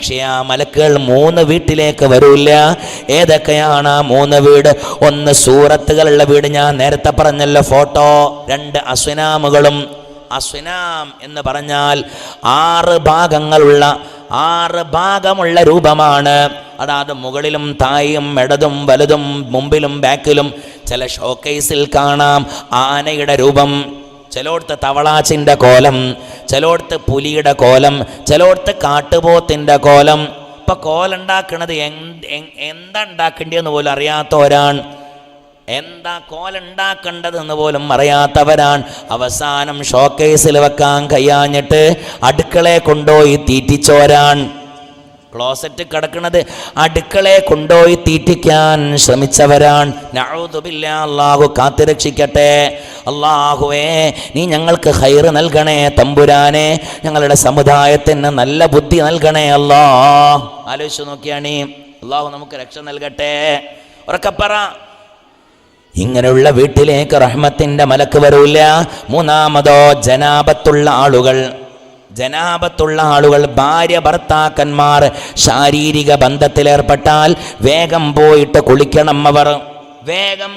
പക്ഷേ ആ മലക്കുകൾ 3 വീട്ടിലേക്ക് വരൂല്ല. ഏതൊക്കെയാണ് ആ 3 വീട്? ഒന്ന് സൂറത്തുകളുള്ള വീട്, ഞാൻ നേരത്തെ പറഞ്ഞല്ലോ ഫോട്ടോ. 2 അസ്വനാമുകളും. അസ്വനാം എന്ന് പറഞ്ഞാൽ 6 ഭാഗമുള്ള രൂപമാണ്. അതായത് മുകളിലും താഴെയും ഇടതും വലതും മുമ്പിലും ബാക്കിലും. ചില ഷോക്കേസിൽ കാണാം ആനയുടെ രൂപം, ചിലോടത്ത് തവളാച്ചിൻ്റെ കോലം, ചിലോടത്ത് പുലിയുടെ കോലം, ചിലോടത്ത് കാട്ടുപോത്തിൻ്റെ കോലം. ഇപ്പം കോലുണ്ടാക്കുന്നത് എന്താ ഉണ്ടാക്കേണ്ടതെന്ന് പോലും അറിയാത്തവരാണ്. എന്താ കോലുണ്ടാക്കേണ്ടതെന്ന് പോലും അറിയാത്തവരാണ്. അവസാനം ഷോക്കേസിൽ വെക്കാൻ കഴിയാഞ്ഞിട്ട് അടുക്കളയെ കൊണ്ടുപോയി തീറ്റിച്ചോരാൻ. ക്ലോസറ്റ് കിടക്കുന്നത് അടുക്കളയെ കൊണ്ടുപോയി തീറ്റിക്കാൻ ശ്രമിച്ചവരാണ്. നഊദുബില്ലാ, അല്ലാഹു കാത്തുരക്ഷിക്കട്ടെ. അല്ലാഹുവേ, നീ ഞങ്ങൾക്ക് ഖൈർ നൽകണേ തമ്പുരാനെ. ഞങ്ങളുടെ സമുദായത്തിന് നല്ല ബുദ്ധി നൽകണേ അല്ലാ. ആലോചിച്ച് നോക്കിയാണ്. അല്ലാഹു നമുക്ക് രക്ഷ നൽകട്ടെ. ഉറക്കപ്പറ. ഇങ്ങനെയുള്ള വീട്ടിലേക്ക് റഹ്മത്തിന്റെ മലക്ക് വരൂല. മൂന്നാമതോ ജനാബത്തുള്ള ആളുകൾ, ഭാര്യ ഭർത്താക്കന്മാർ ശാരീരിക ബന്ധത്തിലേർപ്പെട്ടാൽ വേഗം പോയിട്ട് കുളിക്കണം. അവർ വേഗം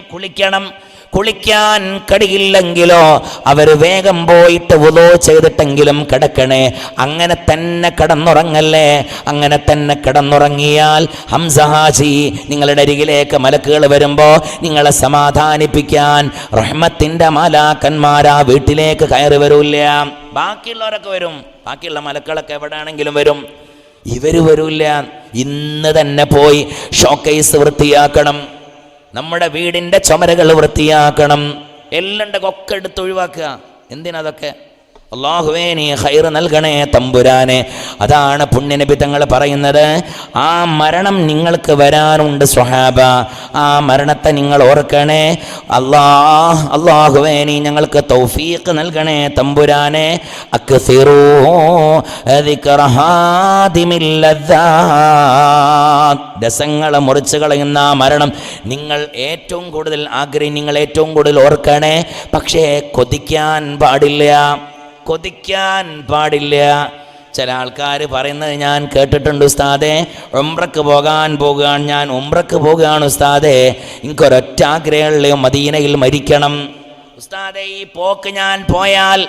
കുളിക്കാൻ കഴിയില്ലെങ്കിലോ അവർ വേഗം പോയിട്ട് വുളൂ ചെയ്തിട്ടെങ്കിലും കിടക്കണേ. അങ്ങനെ തന്നെ കിടന്നുറങ്ങല്ലേ. അങ്ങനെ തന്നെ കിടന്നുറങ്ങിയാൽ ഹംസ ഹാജി നിങ്ങളുടെ അരികിലേക്ക് മലക്കുകൾ വരുമ്പോൾ നിങ്ങളെ സമാധാനിപ്പിക്കാൻ റഹ്മത്തിന്റെ മാലാക്കന്മാരാ വീട്ടിലേക്ക് കയറി വരൂല്ല. ബാക്കിയുള്ളവരൊക്കെ വരും. ബാക്കിയുള്ള മലക്കുകളൊക്കെ എവിടെയാണെങ്കിലും വരും. ഇവര് വരൂല്ല. ഇന്ന് തന്നെ പോയി ഷോക്കേസ് വൃത്തിയാക്കണം. നമ്മുടെ വീടിൻ്റെ ചുമരുകൾ വൃത്തിയാക്കണം. എല്ലാം ഒക്കെ എടുത്ത് ഒഴിവാക്കുക. എന്തിനതൊക്കെ? അല്ലാഹുവേ, നീ ഖൈർ നൽകണേ തമ്പുരാനെ. അതാണ് പുണ്യനബി തങ്ങൾ പറയുന്നത്. ആ മരണം നിങ്ങൾക്ക് വരാനുണ്ട് സ്വഹാബ. ആ മരണത്തെ നിങ്ങൾ ഓർക്കണേ. അല്ലാഹുവേ, നീ ഞങ്ങൾക്ക് തൗഫീഖ് നൽകണേ തമ്പുരാനെ. അക്സിറൂ ദിക്റ ഹാദിമിൽ ലദ്ദാത്ത്, രസങ്ങളെ മുറിച്ച് കളയുന്ന ആ മരണം നിങ്ങൾ ഏറ്റവും കൂടുതൽ നിങ്ങൾ ഏറ്റവും കൂടുതൽ ഓർക്കണേ. പക്ഷേ കൊതിക്കാൻ പാടില്ല. ചില ആൾക്കാർ പറയുന്നത് ഞാൻ കേട്ടിട്ടുണ്ട് ഉസ്താദേ, ഉംറക്ക് പോകാൻ പോകുകയാണ്, ഞാൻ ഉംറക്ക് പോകുകയാണ് ഉസ്താദേ, എനിക്കൊരൊറ്റ ആഗ്രഹമുള്ള മദീനയിൽ മരിക്കണം ഉസ്താദേ. ഈ പോക്ക് ഞാൻ പോയാൽ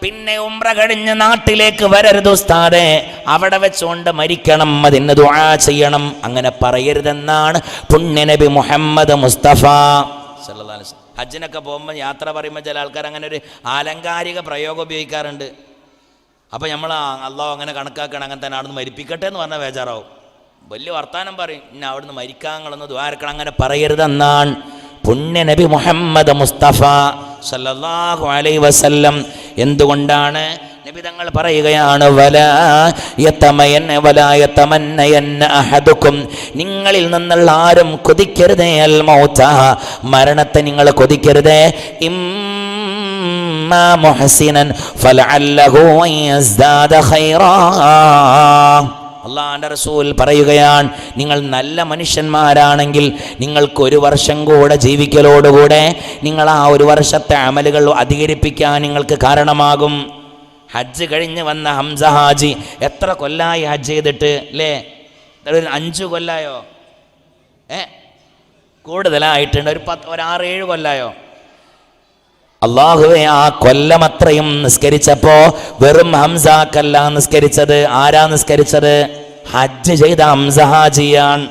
പിന്നെ ഉംറ കഴിഞ്ഞ് നാട്ടിലേക്ക് വരരുത് ഉസ്താദേ, അവിടെ വെച്ചുകൊണ്ട് മരിക്കണം, അതിന് ദുആ ചെയ്യണം. അങ്ങനെ പറയരുതെന്നാണ് പുണ്യനബി മുഹമ്മദ് മുസ്തഫ സല്ലല്ലാഹു അലൈഹി വസല്ലം. ഹജ്ജിനൊക്കെ പോകുമ്പോൾ യാത്ര പറയുമ്പോൾ ചില ആൾക്കാർ അങ്ങനെ ഒരു ആലങ്കാരിക പ്രയോഗം ഉപയോഗിക്കാറുണ്ട്. അപ്പോൾ നമ്മൾ അള്ളാഹു അങ്ങനെ കണക്കാക്കണം, അങ്ങനെ തന്നെ അവിടുന്ന് മരിപ്പിക്കട്ടെ എന്ന് പറഞ്ഞാൽ ബേജാറാവും. വലിയ വർത്താനം പറയും, ഇന്ന അവിടുന്ന് മരിക്കാങ്ങളൊന്ന് ദ്വാരക്കണം. അങ്ങനെ പറയരുതെന്നാണ് പുണ്യനബി മുഹമ്മദ് മുസ്തഫ സല്ലല്ലാഹു അലൈഹി വസല്ലം. എന്തുകൊണ്ടാണ്? നബി തങ്ങൾ പറയുകയാണ്, നിങ്ങളിൽ നിന്നുള്ള ആരും കൊതിക്കരുതേ അൽ മൗത, മരണത്തെ നിങ്ങൾ കൊതിക്കരുതേ. ഇമ്മാ മുഹ്സിനൻ ഫലഅല്ലഹു യസ്ദാദ ഖൈറാ. അള്ളാഹുവിൻ്റെ റസൂൽ പറയുകയാണ്, നിങ്ങൾ നല്ല മനുഷ്യന്മാരാണെങ്കിൽ നിങ്ങൾക്ക് 1 വർഷം കൂടെ ജീവിക്കലോടുകൂടെ നിങ്ങൾ ആ 1 വർഷത്തെ അമലുകൾ അധികരിപ്പിക്കാൻ നിങ്ങൾക്ക് കാരണമാകും. ഹജ്ജ് കഴിഞ്ഞ് വന്ന ഹംസ ഹാജി എത്ര കൊല്ലായി ഹജ്ജ് ചെയ്തിട്ട് അല്ലേ? 5 കൊല്ലായോ? കൂടുതലായിട്ടുണ്ട്. ഒരു 6-7 കൊല്ലായോ? അള്ളാഹുവെ, ആ കൊല്ലമത്രയും നിസ്കരിച്ചപ്പോ വെറും ഹംസാക്കല്ല നിസ്കരിച്ചത്. ആരാ നിസ്കരിച്ചത്? ഹജ്ജ് ചെയ്ത ഹംസ ഹാജിയാണ്.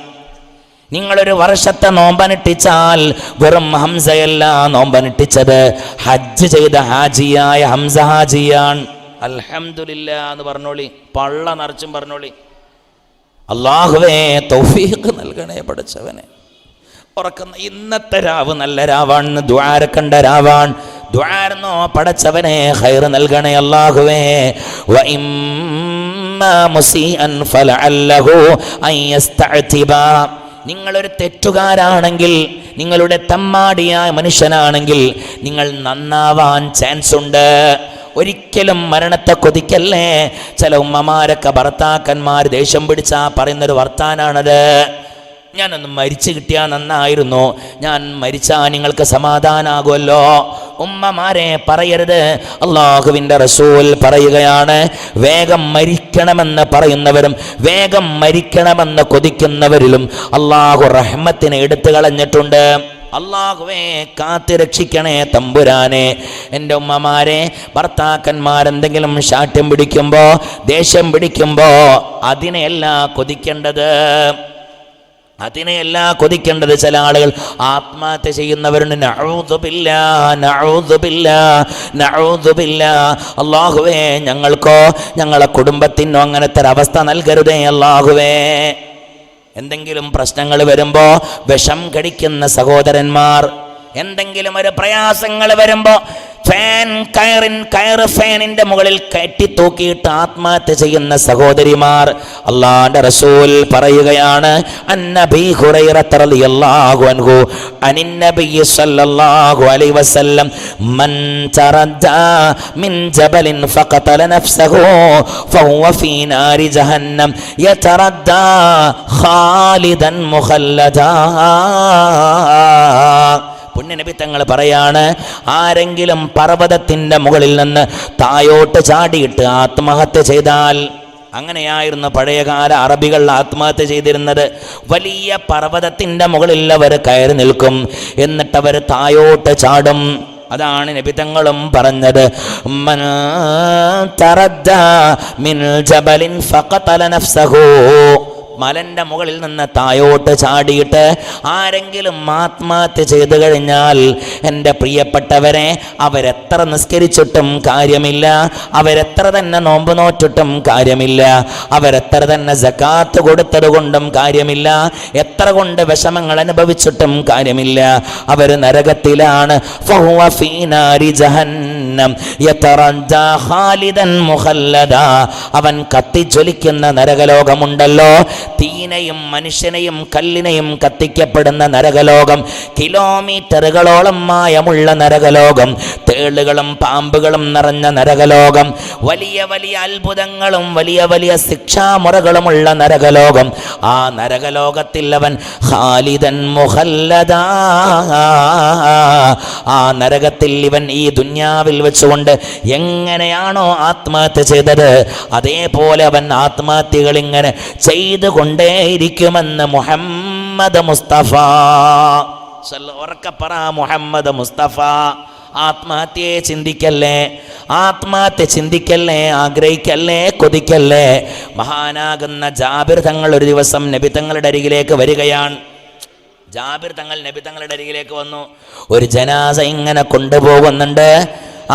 നിങ്ങളൊരു വർഷത്തെ നോമ്പനുഷ്ഠിച്ചാൽ വെറും ഹംസയല്ല നോമ്പനുഷ്ഠിച്ചത്, ഹജ്ജ് ചെയ്ത ഹാജിയായ ഹംസ ഹാജിയാണ്. അൽഹംദുലില്ലാ എന്ന് പറഞ്ഞോളി, പള്ള നിറച്ചും പറഞ്ഞോളി. അള്ളാഹുവേ, തൗഫീഖ് നൽകണേ പഠിച്ചവനെ. ഉറക്കുന്ന ഇന്നത്തെ രാവ് നല്ല രാവാണ്, ദുആരക്കണ്ട രാവാണ്. ദുആർന്നോ പടച്ചവനെ, ഖൈർ നൽകണേ അല്ലാഹുവേ. വഇമ്മാ മുസീഅൻ ഫലഅല്ലഹു അൻ യസ്തഅതിബ. നിങ്ങളൊരു തെറ്റുകാരാണെങ്കിൽ, നിങ്ങളുടെ തമ്മാടിയായ മനുഷ്യനാണെങ്കിൽ നിങ്ങൾ നന്നാവാൻ ചാൻസ് ഉണ്ട്. ഒരിക്കലും മരണത്തെ കൊതിക്കല്ലേ. ചില ഉമ്മമാരൊക്കെ ഭർത്താക്കന്മാർ ദേഷ്യം പിടിച്ചാ പറയുന്നൊരു വർത്താനാണത്. ഞാനൊന്ന് മരിച്ചു കിട്ടിയാൽ നന്നായിരുന്നു, ഞാൻ മരിച്ചാൽ നിങ്ങൾക്ക് സമാധാനാകുമല്ലോ. ഉമ്മമാരെ പറയരുത്. അള്ളാഹുവിൻ്റെ റസൂൽ പറയുകയാണ്, വേഗം മരിക്കണമെന്ന് പറയുന്നവരും വേഗം മരിക്കണമെന്ന് കൊതിക്കുന്നവരിലും അള്ളാഹു റഹ്മത്തിനെ എടുത്തു കളഞ്ഞിട്ടുണ്ട്. അള്ളാഹുവേ കാത്തുരക്ഷിക്കണേ തമ്പുരാനെ. എൻ്റെ ഉമ്മമാരെ, ഭർത്താക്കന്മാരെന്തെങ്കിലും ശാഠ്യം പിടിക്കുമ്പോൾ, ദേഷ്യം പിടിക്കുമ്പോൾ അതിനെയല്ല കൊതിക്കേണ്ടത്. ചില ആളുകൾ ആത്മഹത്യ ചെയ്യുന്നവരുണ്ട്. അല്ലാഹുവേ ഞങ്ങൾക്കോ ഞങ്ങളെ കുടുംബത്തിനോ അങ്ങനത്തെ ഒരവസ്ഥ നൽകരുതേ അല്ലാഹുവേ. എന്തെങ്കിലും പ്രശ്നങ്ങൾ വരുമ്പോൾ വിഷം കടിക്കുന്ന സഹോദരന്മാർ, എന്തെങ്കിലും ഒരു പ്രയാസങ്ങൾ വരുമ്പോൾ ഫാനിന്റെ മുകളിൽ കെട്ടിത്തൂക്കിയിട്ട് ആത്മഹത്യ ചെയ്യുന്ന സഹോദരിമാർ. അല്ലാഹുവിന്റെ റസൂൽ പറയുകയാണ്, അന്നബി ഹുറൈറ റളിയല്ലാഹു അൻഹു അനിന്നബി സല്ലല്ലാഹു അലൈഹി വസല്ലം മൻ തറദ്ദാ മിൻ ജബലിൻ ഫഖതല നഫ്സഹു ഫഹുവ ഫീ നാരി ജഹന്നം യതറദ്ദാ ഖാലിദൻ മുഖല്ലദാ. പുണ്യനബി തങ്ങൾ പറയാണ്, ആരെങ്കിലും പർവ്വതത്തിൻ്റെ മുകളിൽ നിന്ന് തായോട്ട് ചാടിയിട്ട് ആത്മഹത്യ ചെയ്താൽ, അങ്ങനെയായിരുന്നു പഴയകാല അറബികൾ ആത്മഹത്യ ചെയ്തിരുന്നത്. വലിയ പർവ്വതത്തിൻ്റെ മുകളിൽ അവർ കയറി നിൽക്കും, എന്നിട്ടവർ തായോട്ട് ചാടും. അതാണ് നബി തങ്ങളും പറഞ്ഞത്, മൻ തറദ്ദാ മിൻ ജബലിൻ ഫഖതല നഫ്സഹു. മലന്റെ മുകളിൽ നിന്ന് തായോട്ട് ചാടിയിട്ട് ആരെങ്കിലും ആത്മഹത്യ ചെയ്തു കഴിഞ്ഞാൽ, എൻ്റെ പ്രിയപ്പെട്ടവരെ, അവരെത്ര നിസ്കരിച്ചിട്ടും കാര്യമില്ല, അവരെത്ര തന്നെ നോമ്പ് നോറ്റിട്ടും കാര്യമില്ല, അവരെത്ര തന്നെ സകാത്ത് കൊടുത്തത് കൊണ്ടും കാര്യമില്ല, എത്ര കൊണ്ട് വിഷമങ്ങൾ അനുഭവിച്ചിട്ടും കാര്യമില്ല, അവർ നരകത്തിലാണ്. ഫഹുവ ഫീ നാരി ജഹന്നം യതറദ്ദാ ഖാലിദൻ മുഖല്ലദാ. അവൻ കത്തിജ്വലിക്കുന്ന നരകലോകമുണ്ടല്ലോ, തീനെയും മനുഷ്യനെയും കല്ലിനെയും കത്തിക്കപ്പെടുന്ന നരകലോകം, കിലോമീറ്ററുകളോളം മായമുള്ള നരകലോകം, തേളുകളും പാമ്പുകളും നിറഞ്ഞ നരകലോകം, വലിയ വലിയ അത്ഭുതങ്ങളും വലിയ വലിയ ശിക്ഷാമുറകളുമുള്ള നരകലോകം. ആ നരകലോകത്തിൽ അവൻ ഖാലിദൻ മുഖല്ലദാ. ആ നരകത്തിൽ ഇവൻ ഈ ദുന്യാവിൽ വെച്ചുകൊണ്ട് എങ്ങനെയാണോ ആത്മഹത്യ ചെയ്തത്, അതേപോലെ അവൻ ആത്മഹത്യകൾ ഇങ്ങനെ ചെയ്തുകൊണ്ടേയിരിക്കുമെന്ന് മുഹമ്മദ് മുസ്തഫ. ഉറക്കപ്പറ മുഹമ്മദ് മുസ്തഫ. ആത്മഹത്യയെ ചിന്തിക്കല്ലേ, ആഗ്രഹിക്കല്ലേ, കൊതിക്കല്ലേ. മഹാനാകുന്ന ജാബിർ തങ്ങൾ ഒരു ദിവസം നബി തങ്ങളുടെ അരികിലേക്ക് വരികയാണ്. ജാബിർ തങ്ങൾ നബി തങ്ങളുടെ അരികിലേക്ക് വന്നു. ഒരു ജനാസ ഇങ്ങനെ കൊണ്ടുപോകുന്നുണ്ട്.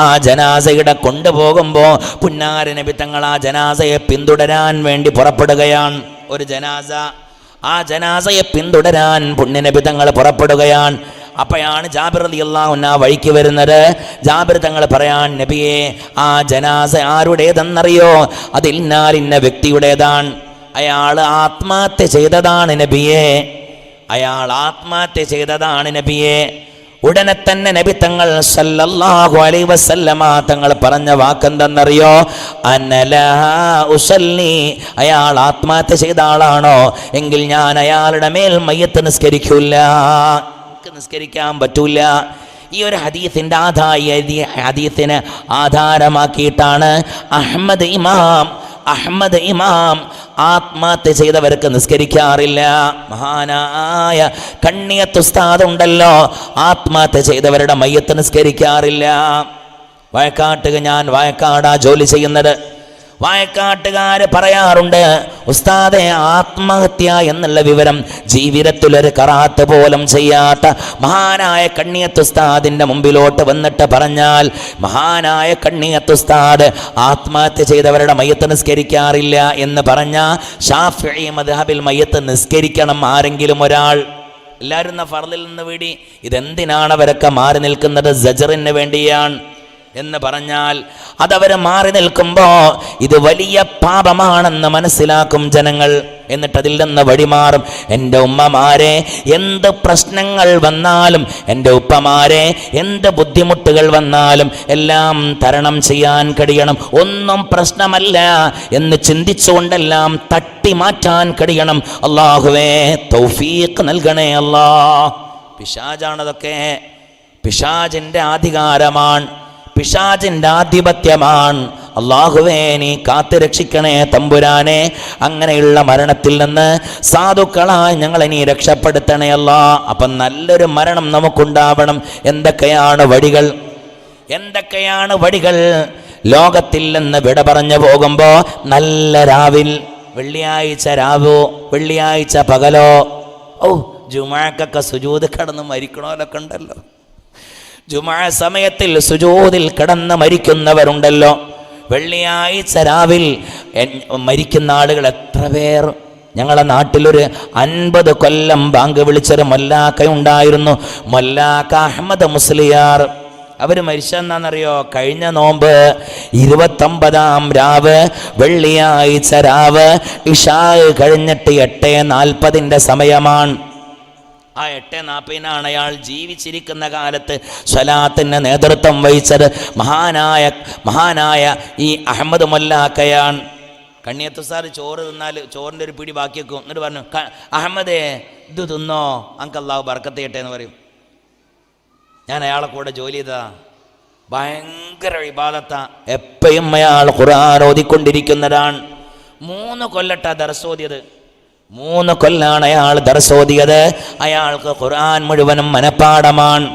ആ ജനാസയുടെ കൊണ്ടുപോകുമ്പോൾ പുന്നാര നബി തങ്ങൾ ആ ജനാസയെ പിന്തുടരാൻ വേണ്ടി പുറപ്പെടുകയാണ്. ഒരു ജനാസ, ആ ജനാസയെ പിന്തുടരാൻ പുണ്യനബി തങ്ങൾ പുറപ്പെടുകയാണ്. അപ്പോഴാണ് ജാബിർ റളിയല്ലാഹു അൻഹു ആ വഴിക്ക് വരുന്നത്. ജാബിർ തങ്ങൾ പറയാൻ, നബിയെ, ആ ജനാസ ആരുടേതെന്നറിയോ? അത് ഇന്ന വ്യക്തിയുടേതാണ്. അയാൾ ആത്മഹത്യ ചെയ്തതാണ് നബിയെ, അയാൾ ആത്മഹത്യ ചെയ്തതാണ് നബിയെ. ഉടനെ തന്നെ നബി തങ്ങൾ സല്ലല്ലാഹു അലൈഹി വസല്ലമ തങ്ങൾ പറഞ്ഞ വാക്കെന്തെന്നറിയോ? അനലാ ഉസല്ലി. അയാൾ ആത്മഹത്യ ചെയ്ത ആളാണോ എങ്കിൽ ഞാൻ അയാളുടെ മേൽ മയ്യത്ത് നിസ്കരിക്കൂല, നിസ്കരിക്കാൻ പറ്റൂല. ഈ ഒരു ഹദീസിനെ ആധാരമാക്കിയിട്ടാണ് അഹ്മദ് ഇമാം ആത്മഹത്യ ചെയ്തവർക്ക് നിസ്കരിക്കാറില്ല. മഹാനായ കണ്ണിയത്ത് ഉസ്താദ് ഉണ്ടല്ലോ, ആത്മഹത്യ ചെയ്തവരുടെ മയ്യത്ത് നിസ്കരിക്കാറില്ല. വയക്കാടാ ജോലി ചെയ്യുന്നത്. വായക്കാട്ടുകാര് പറയാറുണ്ട്, ഉസ്താദെ, ആത്മഹത്യ എന്നുള്ള വിവരം ജീവിതത്തിലൊരു കറാത്ത് പോലും ചെയ്യാത്ത മഹാനായ കണ്ണിയത്ത് ഉസ്താദിന്റെ മുമ്പിലോട്ട് വന്നിട്ട് പറഞ്ഞാൽ, മഹാനായ കണ്ണിയത്ത് ഉസ്താദ് ആത്മഹത്യ ചെയ്തവരുടെ മയ്യത്ത് നിസ്കരിക്കാറില്ല എന്ന് പറഞ്ഞ ശാഫിഈ മദ്ഹബിൽ മയ്യത്ത് നിസ്കരിക്കണം ആരെങ്കിലും ഒരാൾ. എല്ലാവരും ഫർളിൽ നിന്ന് വീടി. ഇതെന്തിനാണ് അവരൊക്കെ മാറി നിൽക്കുന്നത്? സജറിന് വേണ്ടിയാണ് എന്ന് പറഞ്ഞാൽ അതവർ മാറി നിൽക്കുമ്പോൾ ഇത് വലിയ പാപമാണെന്ന് മനസ്സിലാക്കും ജനങ്ങൾ. എന്നിട്ട് അതിൽ നിന്ന് വഴിമാറും. എൻ്റെ ഉമ്മമാരെ, എന്ത് പ്രശ്നങ്ങൾ വന്നാലും, എൻ്റെ ഉപ്പമാരെ, എന്ത് ബുദ്ധിമുട്ടുകൾ വന്നാലും എല്ലാം തരണം ചെയ്യാൻ കഴിയണം. ഒന്നും പ്രശ്നമല്ല എന്ന് ചിന്തിച്ചുകൊണ്ടെല്ലാം തട്ടി മാറ്റാൻ കഴിയണം. അല്ലാഹുവേ തൗഫീഖ് നൽകണേ അല്ലാ. പിശാചാണതൊക്കെ. പിശാചിൻ്റെ അധികാരമാണ്, പിശാചിൻ്റെ ആധിപത്യമാണ്. അല്ലാഹുവേ നീ കാത്തു രക്ഷിക്കണേ തമ്പുരാനെ. അങ്ങനെയുള്ള മരണത്തിൽ നിന്ന് സാധുക്കളായി ഞങ്ങളെ നീ രക്ഷപ്പെടുത്തണേ അല്ലാ. അപ്പം നല്ലൊരു മരണം നമുക്കുണ്ടാവണം. എന്തൊക്കെയാണ് വഴികൾ? എന്തൊക്കെയാണ് വഴികൾ? ലോകത്തിൽ നിന്ന് വിട പറഞ്ഞു പോകുമ്പോൾ നല്ല രാവിൽ, വെള്ളിയാഴ്ച രാവോ വെള്ളിയാഴ്ച പകലോ, ജുമാക്കൊക്കെ സുജൂദ് കിടന്ന് മരിക്കണോലൊക്കെ ഉണ്ടല്ലോ. ജുമാ സമയത്തിൽ സുജൂദിൽ കിടന്ന് മരിക്കുന്നവരുണ്ടല്ലോ. വെള്ളിയാഴ്ച രാവിൽ മരിക്കുന്ന ആളുകൾ എത്ര പേർ? ഞങ്ങളുടെ നാട്ടിലൊരു 50 കൊല്ലം ബാങ്ക് വിളിച്ചൊരു മൊല്ലാക്ക ഉണ്ടായിരുന്നു, മൊല്ലാക്ക അഹമ്മദ് മുസ്ലിയാർ. അവർ മരിച്ചെന്നാണെന്നറിയോ? കഴിഞ്ഞ നോമ്പ് 29-ാം രാവ്, വെള്ളിയാഴ്ച രാവ്, ഇശാ കഴിഞ്ഞിട്ട് 8:40 സമയമാണ്. ആ 8:40 അയാൾ ജീവിച്ചിരിക്കുന്ന കാലത്ത് സ്വലാത്തിന് നേതൃത്വം വഹിച്ചത് മഹാനായ ഈ അഹമ്മദ് മൊല്ലാക്കയാണ്. കണ്ണിയത്ത് സാർ ചോറ് തിന്നാൽ ചോറിൻ്റെ ഒരു പിടി ബാക്കി വെക്കും. എന്നിട്ട് പറഞ്ഞു, അഹമ്മദേ ഇത് തിന്നോ, അനക്ക് അല്ലാഹു ബർക്കത്ത് ചെയ്യട്ടെ എന്ന് പറയും. ഞാൻ അയാളെ കൂടെ ജോലി ചെയ്തതാ. ഭയങ്കര ഇബാദത്താ. എപ്പോഴും അയാൾ ഖുർആൻ ഓതിക്കൊണ്ടിരിക്കുന്നതാണ്. 3 കൊല്ലട്ടാ ദർസോദിയത്. 3 കൊല്ലാണ് അയാൾ ദർസോദിയത്. അയാൾക്ക് ഖുർആൻ മുഴുവനും മനഃപ്പാടമാണ്.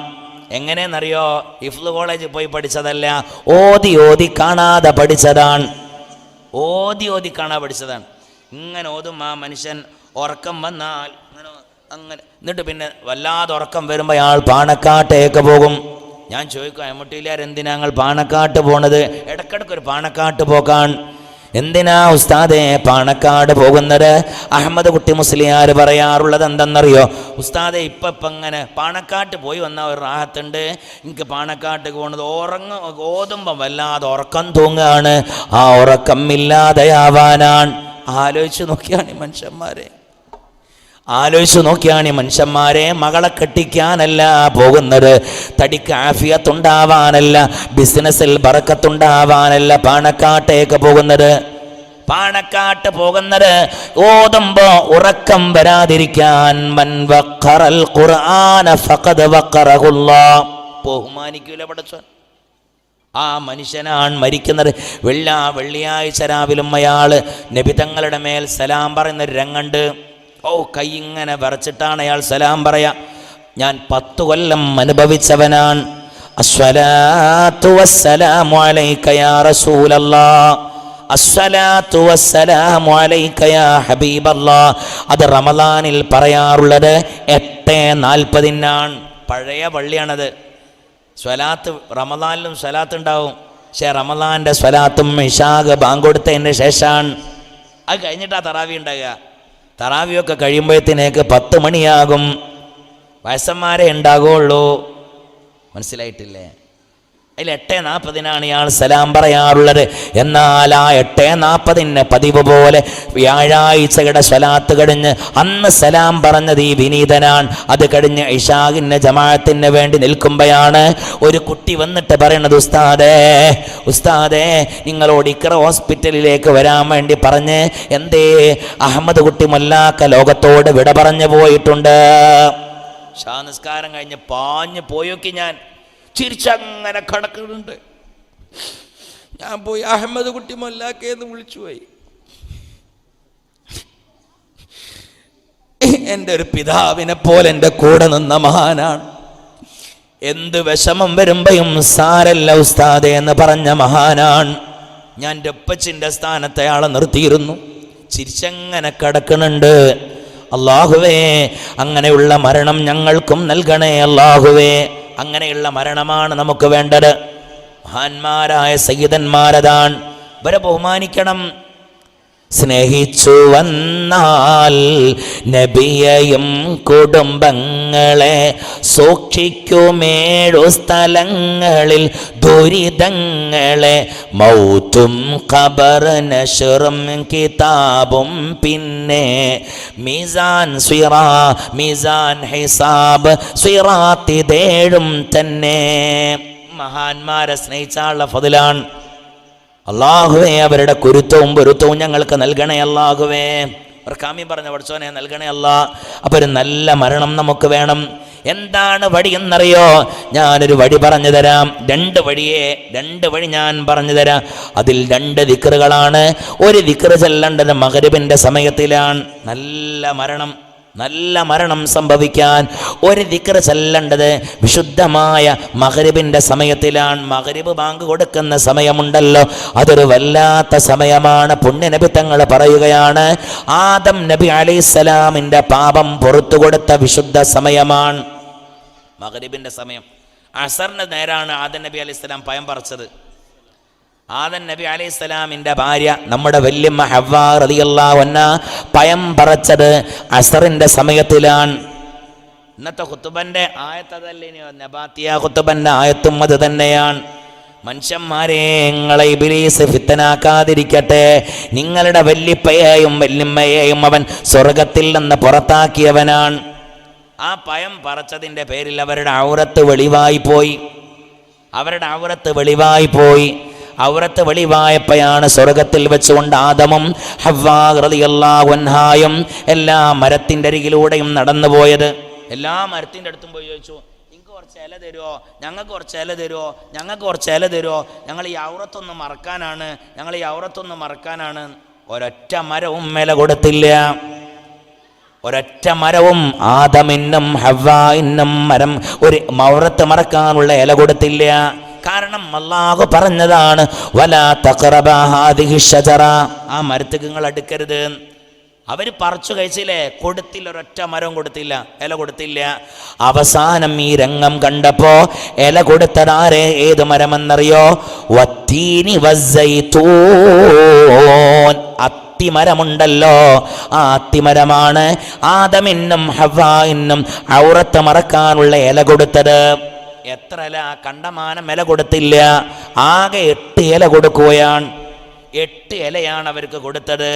എങ്ങനെയെന്നറിയോ? ഹിഫ്ള് കോളേജിൽ പോയി പഠിച്ചതല്ല, ഓതി കാണാതെ പഠിച്ചതാണ്. ഓതി കാണാതെ പഠിച്ചതാണ്. ഇങ്ങനെ ഓതും ആ മനുഷ്യൻ ഉറക്കം വന്നാൽ അങ്ങനെ, എന്നിട്ട് പിന്നെ വല്ലാതെ ഉറക്കം വരുമ്പോൾ അയാൾ പാണക്കാട്ടേക്ക് പോകും. ഞാൻ ചോദിക്കും, എമ്മട്ടിയിലാർ എന്തിനാ ഞങ്ങൾ പാണക്കാട്ട് പോണത്? ഇടയ്ക്കിടയ്ക്കൊരു പാണക്കാട്ട് പോകാൻ. എന്തിനാ ഉസ്താദേ പാണക്കാട് പോകുന്നത്? അഹമ്മദ് കുട്ടി മുസ്ലിയാർ പറയാറുള്ളത് എന്തെന്നറിയോ? ഉസ്താദെ ഇപ്പം ഇങ്ങനെ പാണക്കാട്ട് പോയി വന്ന ഒരു റാഹത്തുണ്ട്, എനിക്ക് പാണക്കാട്ട് പോകുന്നത് ഓതുമ്പം വല്ലാതെ ഉറക്കം തൂങ്ങാണ്, ആ ഉറക്കം ഇല്ലാതെയാവാനാണ്. ആലോചിച്ച് നോക്കിയാണ് മനുഷ്യന്മാരെ. മകളെ കെട്ടിക്കാനല്ല പോകുന്നത്, തടിക്ക് ആഫിയത്തുണ്ടാവാനല്ല, ബിസിനസ്സിൽ ബറക്കത്തുണ്ടാവാനല്ല പാണക്കാട്ടേക്ക് പോകുന്നത്. പാണക്കാട്ട് പോകുന്നത് ഓതുമ്പോ ഉറക്കം വരാതിരിക്കാൻ. മൻ വഖറൽ ഖുർആന ഫഖദ് വഖറഹുല്ലാഹ്. ബഹുമാനിക്കൂല പടച്ചോൻ. ആ മനുഷ്യനാണ് മരിക്കുന്നത്. വെള്ളിയാഴ്ച രാവിലും അയാൾ നബി തങ്ങളുടെ മേൽ സലാം പറയുന്നൊരു രംഗുണ്ട്. കൈ ഇങ്ങനെ വിറച്ചിട്ടാണ് അയാൾ സലാം പറയാ. ഞാൻ 10 കൊല്ലം അനുഭവിച്ചവനാണ്. അസ്സലാത്തു വസ്സലാമു അലൈക യാ റസൂലല്ലാഹ്, അസ്സലാത്തു വസ്സലാമു അലൈക യാ ഹബീബല്ലാഹ്. അത് റമദാനിൽ പറയാറുള്ളത് 8:40 പഴയ പള്ളിയാണത്. സ്വലാത്ത് റമദാനിലും സ്വലാത്ത് ഉണ്ടാവും, പക്ഷേ റമദാൻ്റെ സ്വലാത്തും ഇശാഗ് ബാങ്ക് കൊടുത്തതിന് ശേഷമാണ്. അത് കഴിഞ്ഞിട്ടാണ് തറാവി ഉണ്ടാകുക. തറാവിയൊക്കെ കഴിയുമ്പോഴത്തേക്ക് 10 മണിയാകും. വയസ്സന്മാരെ ഉണ്ടാകുള്ളൂ. മനസ്സിലായിട്ടില്ലേ? അതിൽ 8:40 ഇയാൾ സലാം പറയാറുള്ളത്. എന്നാൽ ആ 8:40 പതിവ് പോലെ വ്യാഴാഴ്ചയുടെ സ്വലാത്ത് കഴിഞ്ഞ് അന്ന് സലാം പറഞ്ഞത് ഈ വിനീതനാണ്. അത് കഴിഞ്ഞ് ഇശാഖിന് ജമാഅത്തിന് വേണ്ടി നിൽക്കുമ്പോഴാണ് ഒരു കുട്ടി വന്നിട്ട് പറയണത്, ഉസ്താദേ നിങ്ങളോട് ഇക്ര ഹോസ്പിറ്റലിലേക്ക് വരാൻ വേണ്ടി പറഞ്ഞ് എന്തേ അഹമ്മദ് കുട്ടി മൊല്ലാക്ക ലോകത്തോട് വിട പറഞ്ഞു പോയിട്ടുണ്ട്. ഷാ നിസ്കാരം കഴിഞ്ഞ് പാഞ്ഞ് പോയൊക്കെ ഞാൻ ചിരിച്ചങ്ങനെ കിടക്കുന്നുണ്ട്. ഞാൻ പോയി അഹമ്മദ് കുട്ടി മൊല്ലാക്കേന്ന് വിളിച്ചു പോയി. എൻ്റെ ഒരു പിതാവിനെ പോലെ എൻ്റെ കൂടെ നിന്ന മഹാനാണ്. എന്ത് വിഷമം വരുമ്പോഴും സാരല്ല ഉസ്താദേ എന്ന് പറഞ്ഞ മഹാനാണ്. ഞാൻ എൻ്റെ ഉപ്പച്ചിൻ്റെ സ്ഥാനത്ത് അയാളെ നിർത്തിയിരുന്നു. ചിരിച്ചങ്ങനെ കിടക്കുന്നുണ്ട്. അല്ലാഹുവേ അങ്ങനെയുള്ള മരണം ഞങ്ങൾക്കും നൽകണേ അല്ലാഹുവേ. അങ്ങനെയുള്ള മരണമാണ് നമുക്ക് വേണ്ടത്. മഹാന്മാരായ സയ്യിദന്മാരതാണ്, ഇവരെ ബഹുമാനിക്കണം. സ്നേഹിച്ചു വന്നാൽ നബിയെയും കുടുംബങ്ങളെ സൂക്ഷിക്കുമേഴു സ്ഥലങ്ങളിൽ ദുരിതങ്ങളെ. മൗത്തും ഖബർ നശ്റും കിതാബും പിന്നെ മീസാൻ ഹിസാബ് സിറാത്തിതേഴും തന്നെ. മഹാന്മാരെ സ്നേഹിച്ചാലുള്ള ഫضലാണ്. അല്ലാഹുവേ അവരുടെ കുരുത്തവും പൊരുത്തവും ഞങ്ങൾക്ക് നൽകണേ അല്ലാഹുവേ. അവർ കാമ്യം പറഞ്ഞ പഠിച്ചോനെ നൽകണേ അല്ലാ. അപ്പോൾ ഒരു നല്ല മരണം നമുക്ക് വേണം. എന്താണ് വഴി എന്നറിയോ? ഞാനൊരു വഴി പറഞ്ഞു തരാം. രണ്ട് വഴി ഞാൻ പറഞ്ഞു തരാം. അതിൽ 2 ദിക്റുകളാണ്. ഒരു ദിക്റ് ചെല്ലേണ്ടത് മഗ്രിബിന്റെ സമയത്തിലാണ്, നല്ല മരണം സംഭവിക്കാൻ. ഒരു ദിക്ർ ചെല്ലേണ്ടത് വിശുദ്ധമായ മഗ്രിബിന്റെ സമയത്തിലാണ്. മഗ്രിബ് ബാങ്ക് കൊടുക്കുന്ന സമയമുണ്ടല്ലോ, അതൊരു വല്ലാത്ത സമയമാണ്. പുണ്യനബി തങ്ങൾ പറയുകയാണ്, ആദം നബി അലൈഹിസ്സലാമിന്റെ പാപം പുറത്തു കൊടുത്ത വിശുദ്ധ സമയമാണ് മഗ്രിബിന്റെ സമയം. അസറിന്റെ നേരാണ് ആദം നബി അലൈഹിസ്സലാം പയം പറിച്ചത്. ആദം നബി അലൈഹിസ്സലാമിന്റെ ഭാര്യ നമ്മുടെ വല്യമ്മ ഹവ്വാ റളിയല്ലാഹു അൻഹാ പയം പറച്ചത് അസറിന്റെ സമയത്തിലാണ്. ഇന്നത്തെ ഖുതുബന്റെ ആയത്തതല്ലേ, നബാത്തിയ ഖുതുബന്റെ ആയത്തും അത് തന്നെയാണ്. മനുഷ്യന്മാരെ, നിങ്ങളെ ഇബ്ലീസ് ഫിത്തനാക്കാതിരിക്കട്ടെ. നിങ്ങളുടെ വല്യപ്പയെയും വല്യമ്മയെയും അവൻ സ്വർഗത്തിൽ നിന്ന് പുറത്താക്കിയവനാണ്. ആ പയം പറച്ചതിൻ്റെ പേരിൽ അവരുടെ ഔറത്ത് വെളിവായി പോയി. ഔറത്ത് വെളിവായപ്പോഴാണ് സ്വർഗത്തിൽ വെച്ചുകൊണ്ട് ആദമും ഹവ്വാ റളിയല്ലാഹു അൻഹായും എല്ലാ മരത്തിൻ്റെ അരികിലൂടെയും നടന്നു പോയത്. എല്ലാ മരത്തിൻ്റെ അടുത്തും പോയി ചോദിച്ചു, നിങ്ങൾക്ക് കുറച്ച് ഇല തരുമോ, ഞങ്ങൾക്ക് കുറച്ച് ഇല തരുമോ, ഞങ്ങൾ ഈ ഔറത്തൊന്ന് മറക്കാനാണ്. ഒരൊറ്റ മരവും ഇല കൊടുത്തില്ല. ഒരൊറ്റ മരവും ആദമിനും ഹവ്വായിനും ഒരു ഔറത്ത് മറക്കാനുള്ള ഇല കൊടുത്തില്ല. കാരണം അല്ലാഹു പറഞ്ഞതാണ്, വലാ തഖറബാ ഹാദിഹി ഷജറ, ആ മരത്തേക്ക് നിങ്ങൾ അടുക്കരുത്. അവർ പറിച്ചു കഴിച്ചില്ലേ, കൊടുത്തില്ല. ഒരൊറ്റ മരവും കൊടുത്തില്ല, ഇല കൊടുത്തില്ല. അവസാനം ഈ രംഗം കണ്ടപ്പോ ഇല കൊടുത്തതാരെ, ഏത് മരമെന്നറിയോ? വത്തീനി വസ്സൈത്തൂൻ, അത്തിമരമുണ്ടല്ലോ, ആ അത്തിമരമാണ് ആദമിനും ഹവ്വായിനും ഔറത്ത് മറക്കാനുള്ള ഇല കൊടുത്തത്. എത്ര ഇല? കണ്ടമാനം ഇല കൊടുത്തില്ല, ആകെ 8 ഇല കൊടുക്കുകയാണ്. 8 ഇലയാണ് അവർക്ക് കൊടുത്തത്.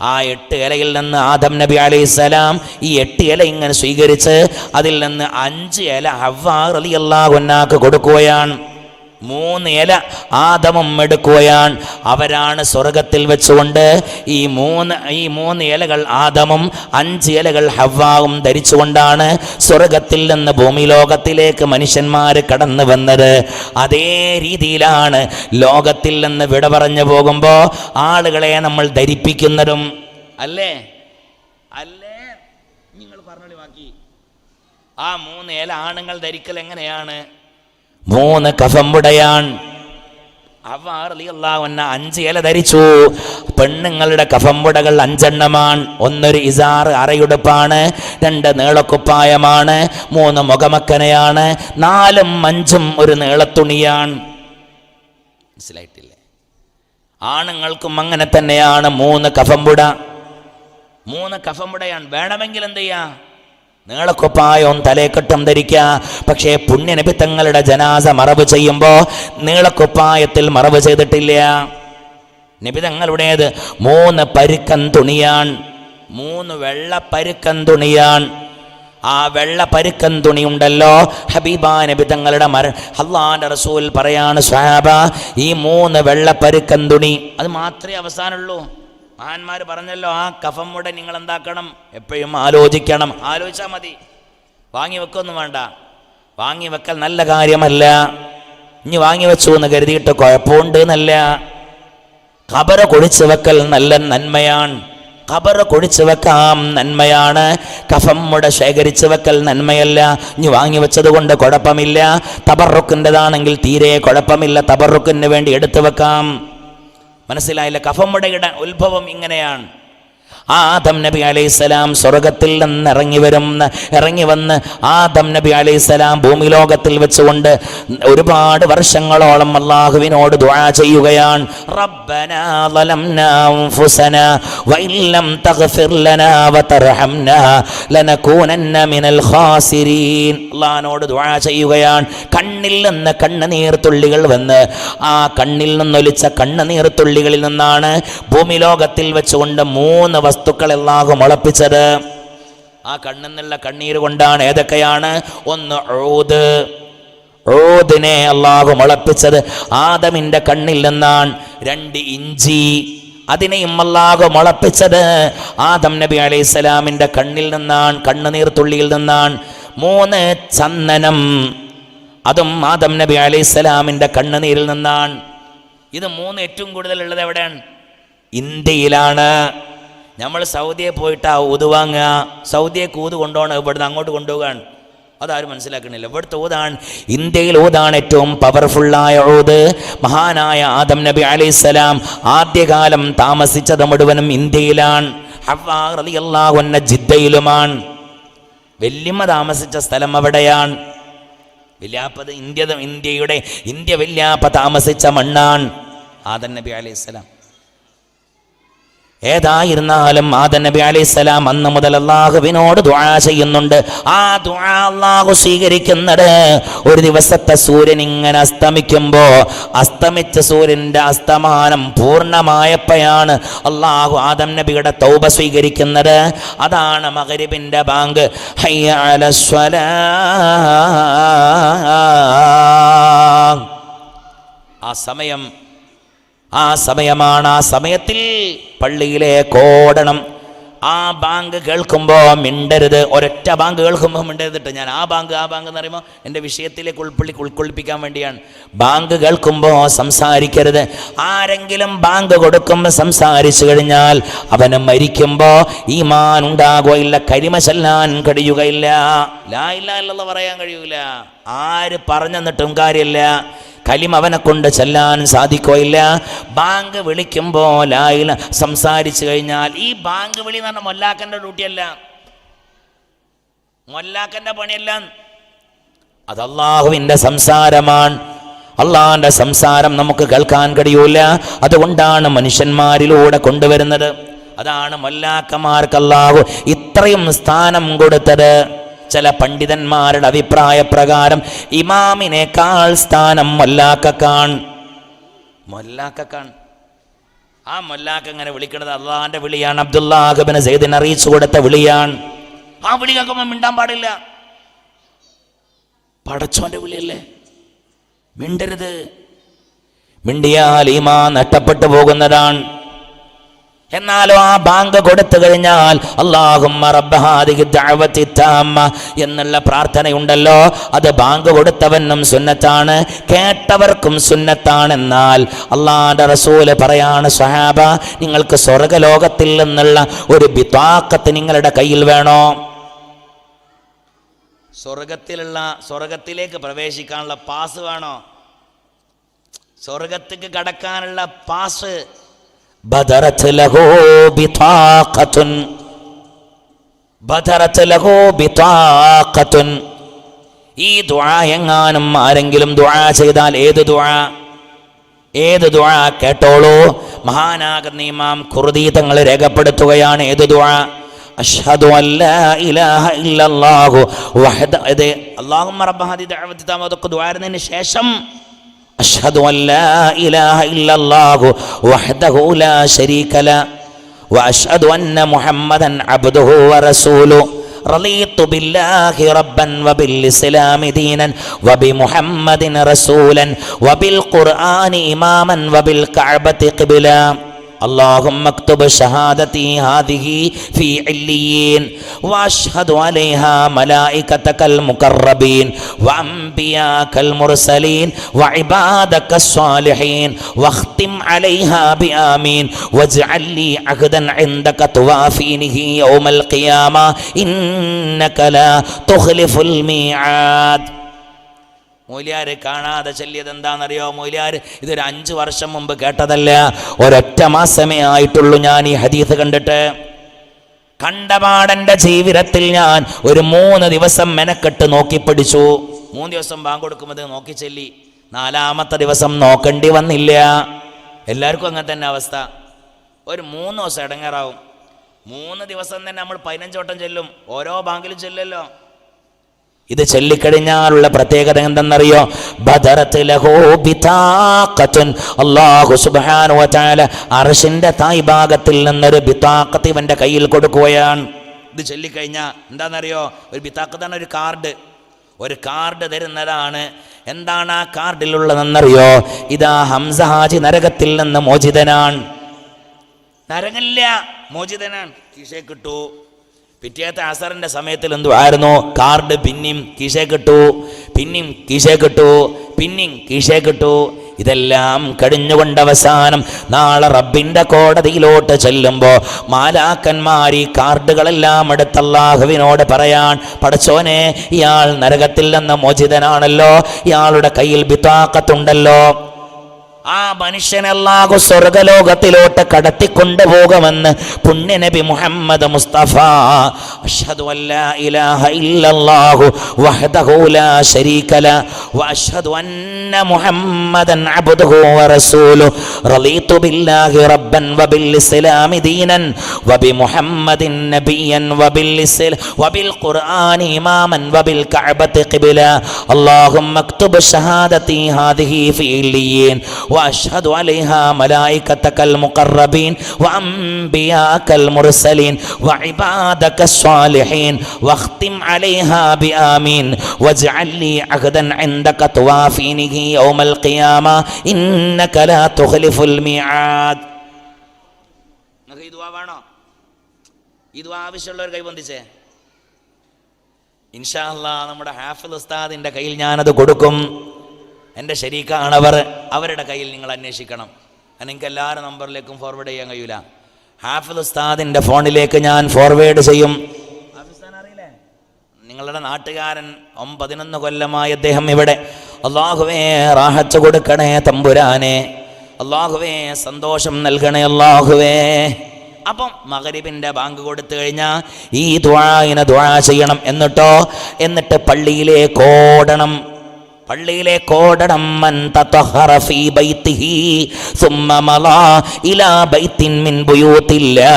ആ 8 ഇലയിൽ നിന്ന് ആദം നബി അലൈഹിസ്സലാം ഈ 8 ഇല ഇങ്ങനെ സ്വീകരിച്ച് അതിൽ നിന്ന് 5 ഇല ഹവ്വാ റളിയല്ലാഹു അൻഹാക്ക് കൊടുക്കുകയാണ്. 3 ഇല ആദമും എടുക്കുകയാണ്. അവരാണ് സ്വർഗത്തിൽ വെച്ചുകൊണ്ട് ഈ മൂന്ന് ഇലകൾ ആദമും 5 ഇലകൾ ഹവ്വാവും ധരിച്ചുകൊണ്ടാണ് സ്വർഗത്തിൽ നിന്ന് ഭൂമി ലോകത്തിലേക്ക് മനുഷ്യന്മാർ കടന്നു വന്നത്. അതേ രീതിയിലാണ് ലോകത്തിൽ നിന്ന് വിട പറഞ്ഞു പോകുമ്പോൾ ആളുകളെ നമ്മൾ ധരിപ്പിക്കുന്നതും. അല്ലേ? നിങ്ങൾ പറഞ്ഞോളി ബാക്കി. ആ 3 ഇല ആണുങ്ങൾ ധരിക്കൽ എങ്ങനെയാണ്? 3 കഫംപുടയാണ്. ഹവ്വാ റളിയല്ലാഹു അൻഹ 5 ഇല ധരിച്ചു. പെണ്ണുങ്ങളുടെ കഫംപുടകൾ 5 എണ്ണമാണ്. 1 ഇസാർ അരയുടുപ്പാണ്, 2 നീളക്കുപ്പായമാണ്, 3 മുഖമക്കനയാണ്, 4ഉം 5ഉം ഒരു നീളത്തുണിയാണ്. മനസ്സിലായിട്ടില്ലേ? ആണുങ്ങൾക്കും അങ്ങനെ തന്നെയാണ്. 3 കഫംപുടയാണ്. വേണമെങ്കിൽ എന്ത് ചെയ്യാ? നീളക്കുപ്പായവും തലേക്കെട്ടും ധരിക്കുക. പക്ഷേ പുണ്യനബി തങ്ങളുടെ ജനാസ മറവ് ചെയ്യുമ്പോൾ നീളക്കുപ്പായത്തിൽ മറവ് ചെയ്തിട്ടില്ല. നബി തങ്ങളുടേത് 3 പരുക്കൻ തുണിയാണ്, 3 വെള്ള പരുക്കൻ തുണിയാണ്. ആ വെള്ള പരുക്കൻ തുണി ഉണ്ടല്ലോ, ഹബീബാ നബി തങ്ങളുടെ അല്ലാഹുവിന്റെ റസൂൽ പറയാണ്, സ്വഹാബ, ഈ 3 വെള്ള പരുക്കൻ തുണി അത് മാത്രമേ അവസാനമുള്ളൂ. മഹാന്മാർ പറഞ്ഞല്ലോ, ആ കഫംമുട നിങ്ങൾ എന്താക്കണം? എപ്പോഴും ആലോചിച്ചാൽ മതി. വാങ്ങി വെക്കൊന്നും വേണ്ട. വാങ്ങി വെക്കൽ നല്ല കാര്യമല്ല. ഇനി വാങ്ങി വെച്ചു എന്ന് കരുതിയിട്ട് കുഴപ്പമുണ്ട് എന്നല്ല. ഖബറ് കുഴിച്ചു വെക്കൽ നല്ല നന്മയാണ്. ഖബറ് കുഴിച്ചു വെക്കാം, നന്മയാണ്. കഫംമുട ശേഖരിച്ചു വെക്കൽ നന്മയല്ല. ഇനി വാങ്ങി വെച്ചത് കൊണ്ട് കുഴപ്പമില്ല. തബറുക്കിൻ്റെതാണെങ്കിൽ തീരെ കുഴപ്പമില്ല, തബറുക്കിന് വേണ്ടി എടുത്തു വെക്കാം. മനസ്സിലായില്ല? കഫംമുടയുടെ ഉത്ഭവം ഇങ്ങനെയാണ്. ആദം നബി അലൈഹിസ്സലാം സ്വർഗത്തിൽ നിന്ന് ഇറങ്ങി വന്ന് ആദം നബി അലൈഹിസ്സലാം ഭൂമി ലോകത്തിൽ വെച്ചുകൊണ്ട് ഒരുപാട് വർഷങ്ങളോളം അല്ലാഹുവിനോട് ദുആ ചെയ്യുകയാണ്. റബ്ബനാ ളലംനാ അൻഫുസനാ വഇല്ലം തഗ്ഫിർ ലനാ വതർഹംനാ ലനകൂനന്ന മിനൽ ഖാസിരീൻ. അല്ലാഹുവിനോട് ദുആ ചെയ്യുകയാണ്. കണ്ണിൽ നിന്ന് കണ്ണുനീർ തുള്ളികൾ വന്ന് ആ കണ്ണിൽ നിന്നൊലിച്ച കണ്ണുനീർ തുള്ളികളിൽ നിന്നാണ് ഭൂമി ലോകത്തിൽ വെച്ചുകൊണ്ട് 3 വസ്തുക്കൾ അല്ലാഹു മുളപ്പിച്ചത്. ആ കണ്ണിന്നുള്ള കണ്ണീര് കൊണ്ടാണ്. ഏതൊക്കെയാണ്? 1 ഊദിനെ അല്ലാഹു മുളപ്പിച്ചത് ആദമിന്റെ കണ്ണിൽ നിന്നാണ്. 2 ഇഞ്ചി, അതിനെയും അല്ലാഹു മുളപ്പിച്ചത് ആദം നബി അലൈഹിസ്സലാമിന്റെ കണ്ണിൽ നിന്നാണ്, കണ്ണുനീർ തുള്ളിയിൽ നിന്നാണ്. 3 ചന്ദനം, അതും ആദം നബി അലൈഹിസ്സലാമിൻ്റെ കണ്ണുനീരിൽ നിന്നാണ്. ഇത് 3 ഏറ്റവും കൂടുതൽ ഉള്ളത് എവിടെയാണ്? ഇന്ത്യയിലാണ്. നമ്മൾ സൗദിയെ പോയിട്ടാ ഊത് വാങ്ങുക, സൗദിയേക്ക് ഊത് കൊണ്ടുപോകണം, ഇവിടുന്ന് അങ്ങോട്ട് കൊണ്ടുപോകാണ്. അതാരും മനസ്സിലാക്കണില്ല. ഇവിടുത്തെ ഊതാണ്, ഇന്ത്യയിൽ ഊതാണ് ഏറ്റവും പവർഫുള്ളായ ഊത്. മഹാനായ ആദം നബി അലൈഹിസ്സലാം ആദ്യകാലം താമസിച്ചത് മുഴുവനും ഇന്ത്യയിലാണ്. ഹവ്വാ റളിയല്ലാഹു അൻഹ ജിദ്ദയിലുമാണ്. വല്യമ്മ താമസിച്ച സ്ഥലം അവിടെയാണ്. വല്യാപ്പത് ഇന്ത്യ വല്യാപ്പ താമസിച്ച മണ്ണാണ് ആദം നബി അലൈഹിസ്സലാം. ഏതായിരുന്നാലും ആദം നബി അലൈഹിസ്സലാം അന്ന് മുതൽ അള്ളാഹുവിനോട് ദുആ ചെയ്യുന്നുണ്ട്. ആ ദുആ അള്ളാഹു സ്വീകരിക്കുന്നത് ഒരു ദിവസത്തെ സൂര്യൻ ഇങ്ങനെ അസ്തമിച്ച സൂര്യന്റെ അസ്തമാനം പൂർണ്ണമായപ്പോഴാണ് അള്ളാഹു ആദം നബിയുടെ തൗബ സ്വീകരിക്കുന്നത്. അതാണ് മഗ്രിബിന്റെ ബാങ്ക്, ഹയ്യ അലസ്സലാം. ആ സമയത്തിൽ പള്ളിയിലേക്ക് ഓടണം. ആ ബാങ്ക് കേൾക്കുമ്പോൾ മിണ്ടരുത്. ഒരൊറ്റ ബാങ്ക് കേൾക്കുമ്പോൾ മിണ്ടരുതിട്ട്. ഞാൻ ആ ബാങ്ക് എന്ന് പറയുമ്പോൾ എൻ്റെ വിഷയത്തിലേക്ക് ഉൾക്കൊള്ളിപ്പിക്കാൻ വേണ്ടിയാണ്. ബാങ്ക് കേൾക്കുമ്പോൾ സംസാരിക്കരുത്. ആരെങ്കിലും ബാങ്ക് കൊടുക്കുമ്പോൾ സംസാരിച്ചു കഴിഞ്ഞാൽ അവന് മരിക്കുമ്പോൾ ഈമാൻ ഉണ്ടാകുകയില്ല, കരിമ ചൊല്ലാൻ കഴിയുകയില്ല, ലാ ഇലാഹ ഇല്ലല്ലാഹ് പറയാൻ കഴിയൂല. ആര് പറഞ്ഞെന്നിട്ടും കാര്യമില്ല, കലിമ അവനെ കൊണ്ട് ചെല്ലാൻ സാധിക്കുകയില്ല. ബാങ്ക് വിളിക്കുമ്പോൾ ലാ ഇലാഹ സംസാരിച്ചു കഴിഞ്ഞാൽ, ഈ ബാങ്ക് വിളി എന്ന് പറഞ്ഞാൽ മൊല്ലാക്കൻ്റെ ഡ്യൂട്ടിയല്ല, മൊല്ലാക്കൻ്റെ പണിയല്ല. അത് അള്ളാഹുവിൻ്റെ സംസാരമാണ്. അള്ളാഹിൻ്റെ സംസാരം നമുക്ക് കേൾക്കാൻ കഴിയൂല. അതുകൊണ്ടാണ് മനുഷ്യന്മാരിലൂടെ കൊണ്ടുവരുന്നത്. അതാണ് മൊല്ലാക്കന്മാർക്ക് അള്ളാഹു ഇത്രയും സ്ഥാനം കൊടുത്തത്. ചില പണ്ഡിതന്മാരുടെ അഭിപ്രായ പ്രകാരം ഇമാമിനേക്കാൾ സ്ഥാനം മൊല്ലാക്കക്കാണ്. ആ മൊല്ലാക്ക അങ്ങനെ വിളിക്കുന്നത് അള്ളാഹിന്റെ വിളിയാണ്. അബ്ദുല്ലാഹ് ഇബ്നു സൈദിന് അറിയിച്ചു കൊടുത്ത വിളിയാണ്. ആ വിളി കേൾക്കുമ്പോൾ മിണ്ടാൻ പാടില്ല. പടച്ചോന്റെ വിളിയല്ലേ, മിണ്ടരുത്. മിണ്ടിയാൽ ഈമാൻ നഷ്ടപ്പെട്ടു പോകുന്നതാണ്. എന്നാലും ആ ബാങ്ക് കൊടുത്തു കഴിഞ്ഞാൽ അല്ലാഹുമ്മ റബ്ബ ഹാദിഹി ദഅവതി തമ്മ എന്നുള്ള പ്രാർത്ഥനയുണ്ടല്ലോ, അത് ബാങ്ക് കൊടുത്തവനും സുന്നത്താണ്, കേട്ടവർക്കും സുന്നത്താണ്. എന്നാൽ അല്ലാഹുവിന്റെ റസൂല് പറയാണ്, സ്വഹാബ, നിങ്ങൾക്ക് സ്വർഗ്ഗലോകത്തിൽ നിന്നുള്ള ഒരു ബിത്വാഖത്ത് നിങ്ങളുടെ കയ്യിൽ വേണോ? സ്വർഗത്തിലേക്ക് പ്രവേശിക്കാനുള്ള പാസ് വേണോ? സ്വർഗത്തേക്ക് കടക്കാനുള്ള പാസ്. ബദറത് ലഹു ബിത്വാഖത്തുൻ. ഈ ദുആ എങ്ങാനും ആരെങ്കിലും ദുആ ചെയ്താൽ, ഏത് ദുആ കേട്ടോളൂ. മഹാനാകുന്ന ഇമാം ഖുർദി തങ്ങൾ രേഖപ്പെടുത്തുകയാണ് ഏത് ദുആ. അഷ്ഹദു അല്ലാ ഇലാഹ ഇല്ലല്ലാഹു വഹദഹു. അല്ലാഹുമ്മ റബ്ബ ഹാദിഹി ദഅവതി തമ്മ ദുആറിനു ശേഷം അഷ്ഹദു അല്ലാ ഇലാഹ ഇല്ലല്ലാഹു വഹദഹു ലാ ശരീക ലഹു വഅഷ്ഹദു അന്ന മുഹമ്മദൻ അബ്ദുഹു വറസൂലുഹു റളീതു ബില്ലാഹി റബ്ബൻ വബിൽ ഇസ്ലാമി ദീനൻ വബിമുഹമ്മദിൻ റസൂലൻ വബിൽ ഖുർആനി ഇമാമൻ വബിൽ കഅബതി ഖിബ്ല. اللهم اكتب شهادتي هذه في عليين واشهد عليها ملائكتك المقربين وانبياءك المرسلين وعبادك الصالحين واختم عليها بآمين واجعل لي عهدا عندك توافينه يوم القيامة إنك لا تخلف الميعاد. മൊയ്ലിയാര് കാണാതെ ചൊല്ലിയത് എന്താണെന്നറിയോ? മൊയ്ലിയാർ ഇതൊരു 5 വർഷം മുമ്പ് കേട്ടതല്ല, ഒരൊറ്റ മാസമേ ആയിട്ടുള്ളൂ ഞാൻ ഈ ഹദീസ് കണ്ടിട്ട്. കണ്ടപാടൻ്റെ ജീവിതത്തിൽ ഞാൻ ഒരു 3 ദിവസം മെനക്കെട്ട് നോക്കി പഠിച്ചു. 3 ദിവസം ബാങ്ക് കൊടുക്കുമ്പോൾ നോക്കി ചൊല്ലി. 4ാമത്തെ ദിവസം നോക്കേണ്ടി വന്നില്ല. എല്ലാവർക്കും അങ്ങനെ തന്നെ അവസ്ഥ. ഒരു 3 ദിവസം ഇടങ്ങേറാവും. 3 ദിവസം തന്നെ നമ്മൾ 15 വട്ടം ചെല്ലും, ഓരോ ബാങ്കിലും ചെല്ലല്ലോ. ഇത് ചൊല്ലിക്കഴിഞ്ഞാലുള്ള പ്രത്യേകത എന്തെന്നറിയോ? ബദറത് ലഹു ബിതാഖത്തുൻ. അല്ലാഹു സുബ്ഹാനഹു വ തആല അർശിന്റെ തായ് ഭാഗത്തിൽ നിന്നൊരു ബിതാഖത്ത് ഇവന്റെ കയ്യിൽ കൊടുക്കുകയാണ്. ഇത് ചൊല്ലിക്കഴിഞ്ഞാൽ എന്താണെന്നറിയോ? ഒരു ബിതാഖത്താണ്, ഒരു കാർഡ് തരുന്നതാണ്. എന്താണ് ആ കാർഡിലുള്ളതെന്നറിയോ? ഇതാ ഹംസ ഹാജി നരകത്തിൽ നിന്ന് മോചിതനാണ്. നരകമില്ല, മോചിതനാണ്. കിഷേ കിട്ടൂ. പിറ്റേത്തെ അസറിൻ്റെ സമയത്തിൽ എന്തുവായിരുന്നു? കാർഡ് പിന്നെയും കീശേ കിട്ടു, പിന്നെയും കീശേ കിട്ടു, പിന്നെയും കീശേ കിട്ടു. ഇതെല്ലാം കഴിഞ്ഞുകൊണ്ട് അവസാനം നാളെ റബ്ബിൻ്റെ കോടതിയിലോട്ട് ചെല്ലുമ്പോൾ മാലാക്കന്മാർ ഈ കാർഡുകളെല്ലാം എടുത്ത് അല്ലാഹുവിനോട് പറയാൻ, പടച്ചോനെ, ഇയാൾ നരകത്തിൽ നിന്ന് മോചിതനാണല്ലോ, ഇയാളുടെ കയ്യിൽ ബിതാഖത്തുണ്ടല്ലോ. ആ മനുഷ്യനെ അല്ലാഹു സ്വർഗലോകത്തിലോട്ട് കടത്തിക്കൊണ്ടുപോകുമെന്ന് പുണ്യനബി മുഹമ്മദ് മുസ്തഫ അഷ്ഹദു അല്ലാ ഇലാഹ ഇല്ലല്ലാഹു വഹ്ദഹു ലാ ശരീക ലഹു വഅഷ്ഹദു അന്ന മുഹമ്മദൻ അബ്ദുഹു വറസൂലുഹു റളീതു ബില്ലാഹി റബ്ബൻ വബിൽ ഇസ്ലാമി ദീനൻ വബി മുഹമ്മദിൻ നബിയ്യൻ വബിൽ ഖുർആനി ഇമാമൻ വബിൽ കഅബതി ഖിബ്ല അല്ലാഹുമ്മ അക്തുബ് ഷഹാദതി ഹാദിഹി ഫീ ഇല്ലിയീൻ وأشهد عليها ملائكتك المقربين وأنبياءك المرسلين وعبادك الصالحين واختم عليها بآمين واجعل لي عهدا عندك توافينه يوم القيامة إنك لا تخلف الميعاد. ഈ ദുആ ആവശ്യമുള്ളവർ കൈബന്ധിച്ചേ. ഇൻഷാ അല്ലാഹ് നമ്മുടെ ഹാഫിദ് ഉസ്താദിൻ്റെ കയ്യിൽ ഞാനത് കൊടുക്കും. എൻ്റെ ശരീക്കാണവർ, അവരുടെ കയ്യിൽ നിങ്ങൾ അന്വേഷിക്കണം. എനിക്ക് എല്ലാവരുടെ നമ്പറിലേക്കും ഫോർവേഡ് ചെയ്യാൻ കഴിയില്ല. ഹാഫിദ് ഉസ്താദിൻ്റെ ഫോണിലേക്ക് ഞാൻ ഫോർവേഡ് ചെയ്യും. അറിയില്ലേ, നിങ്ങളുടെ നാട്ടുകാരൻ 11 കൊല്ലമായി അദ്ദേഹം ഇവിടെ. അല്ലാഹുവേ റാഹത്ത് കൊടുക്കണേ തമ്പുരാനെ, അല്ലാഹുവേ സന്തോഷം നൽകണേ അല്ലാഹുവേ. അപ്പം മഗ്രിബിൻ്റെ ബാങ്ക് കൊടുത്തു കഴിഞ്ഞാൽ ഈ ദുആഇനെ ദുആ ചെയ്യണം. എന്നിട്ട് പള്ളിയിലേക്ക് ഓടണം. മൻ തതഹറ ഫീ ബൈതിഹി സുമ്മ മളാ ഇലാ ബൈത്തിൻ മിൻ ബുയൂത്തില്ലാ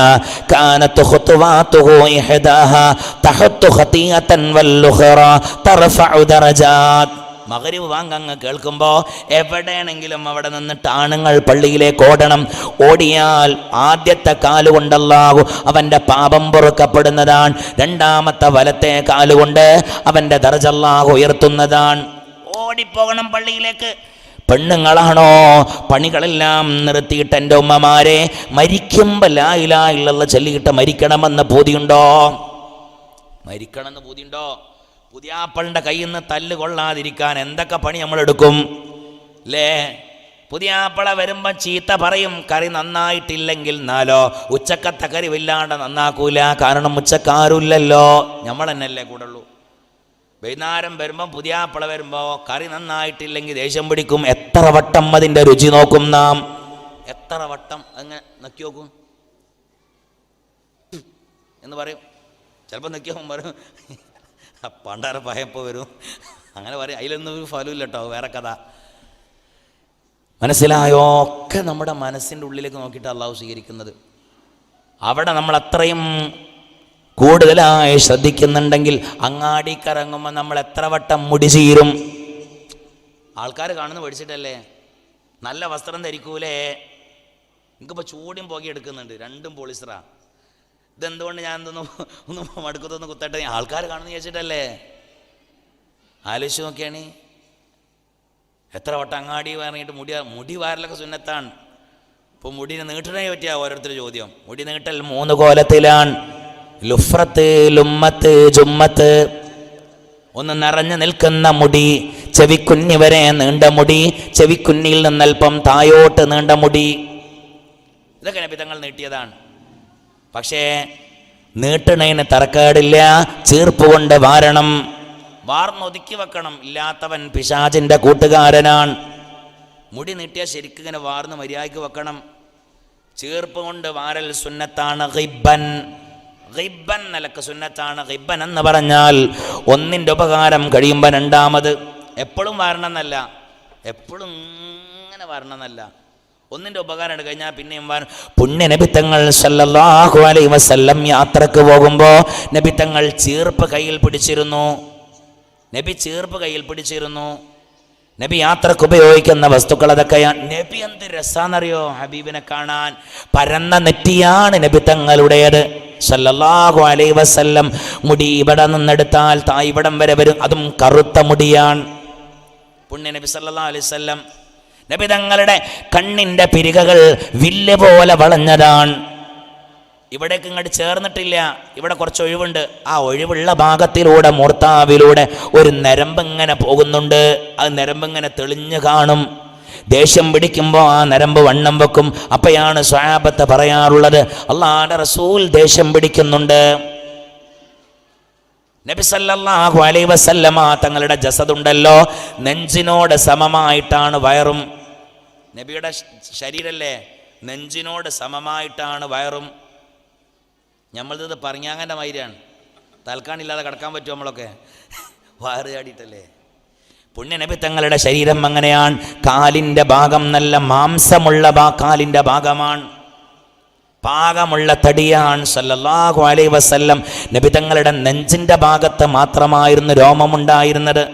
കാനത് ഖുതുവാതുഹു ഇഹ്ദാഹാ തഹത്തു ഖതിയതൻ വൽ ഉഖറാ തർഫഉ ദറജാത്ത്. മഗ്രിബ് ബാങ്ക് അങ്ങ് കേൾക്കുമ്പോൾ എവിടെയാണെങ്കിലും അവിടെ നിന്നിട്ട് ആണുങ്ങൾ പള്ളിയിലേക്ക് ഓടണം. ഓടിയാൽ ആദ്യത്തെ കാലുകൊണ്ട് അല്ലാഹു അവൻ്റെ പാപം പൊറുക്കപ്പെടുന്നതാണ്. രണ്ടാമത്തെ വലത്തെ കാലുകൊണ്ട് അവൻ്റെ ദർജ അല്ലാഹു ഉയർത്തുന്നതാണ്. ഓടിപ്പോകണം പള്ളിയിലേക്ക്. പെണ്ണുങ്ങളാണോ പണികളെല്ലാം നിർത്തിയിട്ട് എൻ്റെ ഉമ്മമാരെ മരിക്കുമ്പോൾ ലാ ഇലാഹ ഇല്ലല്ലാഹ് ചൊല്ലിയിട്ട് മരിക്കണമെന്ന് പൂതിയുണ്ടോ? പുതിയാപ്പളുടെ കയ്യിൽ നിന്ന് തല്ല് കൊള്ളാതിരിക്കാൻ എന്തൊക്കെ പണി നമ്മളെടുക്കും അല്ലേ? പുതിയാപ്പള വരുമ്പം ചീത്ത പറയും, കറി നന്നായിട്ടില്ലെങ്കിൽ എന്നാലോ ഉച്ചക്കത്തെ കറി വല്ലാണ്ട് നന്നാക്കൂല, കാരണം ഉച്ചക്കാരുമില്ലല്ലോ, നമ്മൾ തന്നെയല്ലേ കൂടെ ഉള്ളൂ. വൈകുന്നേരം വരുമ്പം പുതിയാപ്പള വരുമ്പോൾ കറി നന്നായിട്ടില്ലെങ്കിൽ ദേഷ്യം പിടിക്കും. എത്ര വട്ടം അതിൻ്റെ രുചി നോക്കും നാം, എത്ര വട്ടം അങ്ങനെ നക്കി നോക്കും എന്ന് പറയും. ചിലപ്പോൾ നക്കി നോക്കും പറയും പണ്ടാര പയപ്പോൾ വരും, അങ്ങനെ പറയും. അതിലൊന്നും ഒരു ഫലമില്ല കേട്ടോ, വേറെ കഥ. മനസ്സിലായോ? ഒക്കെ നമ്മുടെ മനസ്സിൻ്റെ ഉള്ളിലേക്ക് നോക്കിയിട്ട് അള്ളാഹു സ്വീകരിക്കുന്നത്. അവിടെ നമ്മൾ അത്രയും കൂടുതലായി ശ്രദ്ധിക്കുന്നുണ്ടെങ്കിൽ അങ്ങാടിക്കിറങ്ങുമ്പോൾ നമ്മൾ എത്ര വട്ടം മുടി ചീരും. ആൾക്കാർ കാണുന്ന പഠിച്ചിട്ടല്ലേ, നല്ല വസ്ത്രം ധരിക്കൂലേ. എനിക്കിപ്പോൾ ചൂടും പുകയും എടുക്കുന്നുണ്ട്, രണ്ടും പോളിസ്റ്ററാ. ഇതെന്തുകൊണ്ട് ഞാൻ ഒന്ന് മടുക്കത്തൊന്ന് കുത്തട്ടെ, ആൾക്കാർ കാണുന്ന ചോദിച്ചിട്ടല്ലേ. ആലോചിച്ച് നോക്കിയാണ് എത്ര വട്ടം അങ്ങാടി ഇറങ്ങിയിട്ട് മുടി വാരലൊക്കെ സുന്നത്താണ്. ഇപ്പോൾ മുടിനെ നീട്ടണേ പറ്റിയ ഓരോരുത്തർ ചോദ്യം. മുടി നീട്ടൽ 3 കോലത്തിലാണ്: ലുഫ്രത്ത്, ലുമ്മത്ത്, ജുമ്മത്ത്. ഒന്ന് നിറഞ്ഞു നിൽക്കുന്ന മുടി, ചെവിക്കുഞ്ഞി വരെ നീണ്ട മുടി, ചെവിക്കുന്നിയിൽ നിന്നൽപ്പം തായോട്ട് നീണ്ട മുടി. ഇതൊക്കെ നബി തങ്ങൾ നീട്ടിയതാണ്. പക്ഷേ നീട്ടണേന് തറക്കേടില്ല, ചീർപ്പ് കൊണ്ട് വാരണം, വാർന്നൊതുക്കി വെക്കണം. ഇല്ലാത്തവൻ പിശാചിൻ്റെ കൂട്ടുകാരനാണ്. മുടി നീട്ടിയാൽ ശരിക്കും ഇങ്ങനെ വാർന്ന് മര്യാദയ്ക്ക് വെക്കണം. ചീർപ്പ് കൊണ്ട് വാരൽ സുന്നത്താണ്. ഗിബ്ബൻ നിലക്ക് സുന്നത്താണ്. ഗിബ്ബൻ എന്ന് പറഞ്ഞാൽ ഒന്നിൻ്റെ ഉപകാരം കഴിയുമ്പോൾ രണ്ടാമത്. എപ്പോഴും വാരണമെന്നല്ല, എപ്പോഴും ഇങ്ങനെ വാരണമെന്നല്ല. ഒന്നിൻ്റെ ഉപകാരം കഴിഞ്ഞാൽ പിന്നെയും വാരണം. പുണ്യ നബിത്തങ്ങൾ സല്ലല്ലാഹു അലൈഹി വസല്ലം യാത്രക്ക് പോകുമ്പോൾ നബിത്തങ്ങൾ ചീർപ്പ് കയ്യിൽ പിടിച്ചിരുന്നു. നബി യാത്രക്ക് ഉപയോഗിക്കുന്ന വസ്തുക്കൾ അതൊക്കെയാണ്. നബി എന്ത് രസാന്നറിയോ ഹബീബിനെ കാണാൻ. പരന്ന നെറ്റിയാണ് നബി തങ്ങളുടേത് സല്ലല്ലാഹു അലൈഹി വസല്ലം. മുടി ഇവിടെ നിന്നെടുത്താൽ ഇവിടം വരെ വരും, അതും കറുത്ത മുടിയാണ്. പുണ്യ നബി സല്ലല്ലാഹു അലൈഹി വസല്ലം നബി തങ്ങളുടെ കണ്ണിൻ്റെ പിരികകൾ വില്ല് പോലെ വളഞ്ഞതാണ്. ഇവിടേക്ക് ഇങ്ങോട്ട് ചേർന്നിട്ടില്ല, ഇവിടെ കുറച്ച് ഒഴിവുണ്ട്. ആ ഒഴിവുള്ള ഭാഗത്തിലൂടെ മൂർത്താവിലൂടെ ഒരു നരമ്പ് ഇങ്ങനെ പോകുന്നുണ്ട്. അത് നരമ്പ് ഇങ്ങനെ തെളിഞ്ഞു കാണും. ദേഷ്യം പിടിക്കുമ്പോൾ ആ നരമ്പ് വണ്ണം വെക്കും. അപ്പോഴാണ് സ്വഹാബത്ത് പറയാറുള്ളത്, അല്ലാഹുവിന്റെ റസൂൽ ദേഷ്യം പിടിക്കുന്നുണ്ട്. നബി സല്ലല്ലാഹു അലൈഹി വസല്ലമ തങ്ങളുടെ ജസദുണ്ടല്ലോ, നെഞ്ചിനോട് സമമായിട്ടാണ് വയറും. നബിയുടെ ശരീരല്ലേ, നെഞ്ചിനോട് സമമായിട്ടാണ് വയറും. നമ്മളിത് പറഞ്ഞാങ്ങൻ്റെ മാതിരിയാണ്. തൽക്കാണില്ലാതെ കിടക്കാൻ പറ്റും നമ്മളൊക്കെ, വയറ് ചാടിയിട്ടല്ലേ. പുണ്യ നബി തങ്ങളുടെ ശരീരം അങ്ങനെയാണ്. കാലിൻ്റെ ഭാഗം നല്ല മാംസമുള്ള കാലിൻ്റെ ഭാഗമാണ്, പാകമുള്ള തടിയാണ്. സല്ലല്ലാഹു അലൈഹി വസല്ലം നബി തങ്ങളുടെ നെഞ്ചിൻ്റെ ഭാഗത്ത് മാത്രമായിരുന്നു രോമമുണ്ടായിരുന്നത്.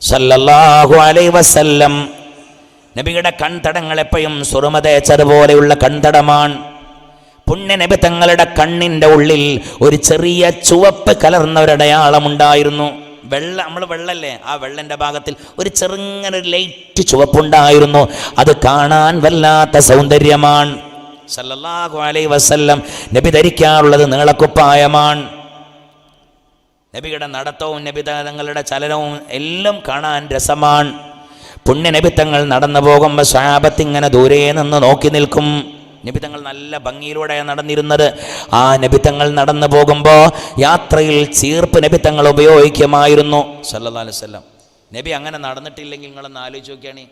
സല്ലല്ലാഹു അലൈഹി വസല്ലം നബിയുടെ കൺതടങ്ങൾ എപ്പോഴും സുറുമ തേച്ചതുപോലെയുള്ള കൺതടമാണ്. പുണ്യ നബി തങ്ങളുടെ കണ്ണിൻ്റെ ഉള്ളിൽ ഒരു ചെറിയ ചുവപ്പ് കലർന്ന ഒരടയാളമുണ്ടായിരുന്നു. വെള്ള, നമ്മൾ വെള്ളല്ലേ, ആ വെള്ളൻ്റെ ഭാഗത്തിൽ ഒരു ചെറുങ്ങനെ ലൈറ്റ് ചുവപ്പുണ്ടായിരുന്നു. അത് കാണാൻ വല്ലാത്ത സൗന്ദര്യമാണ്. സല്ലല്ലാഹു അലൈഹി വസല്ലം നബി ധരിക്കാറുള്ളത് നീളക്കുപ്പായമാണ്. നബിയുടെ നടത്തവും നബി തങ്ങളുടെ ചലനവും എല്ലാം കാണാൻ രസമാണ്. പുണ്യ നബി തങ്ങൾ നടന്നു പോകുമ്പോൾ സ്വഹാബത്ത് ഇങ്ങനെ ദൂരെ നിന്ന് നോക്കി നിൽക്കും. നബി തങ്ങൾ നല്ല ഭംഗിയിലൂടെയാണ് നടന്നിരുന്നത്. ആ നബി തങ്ങൾ നടന്നു പോകുമ്പോൾ യാത്രയിൽ ചീർപ്പ് നബി തങ്ങൾ ഉപയോഗിക്കുമായിരുന്നു. സല്ലല്ലാഹു അലൈഹി വസല്ലം നബി അങ്ങനെ നടന്നിട്ടില്ലെങ്കിൽ നിങ്ങളൊന്ന് ആലോചിച്ച് നോക്കിയാണ്,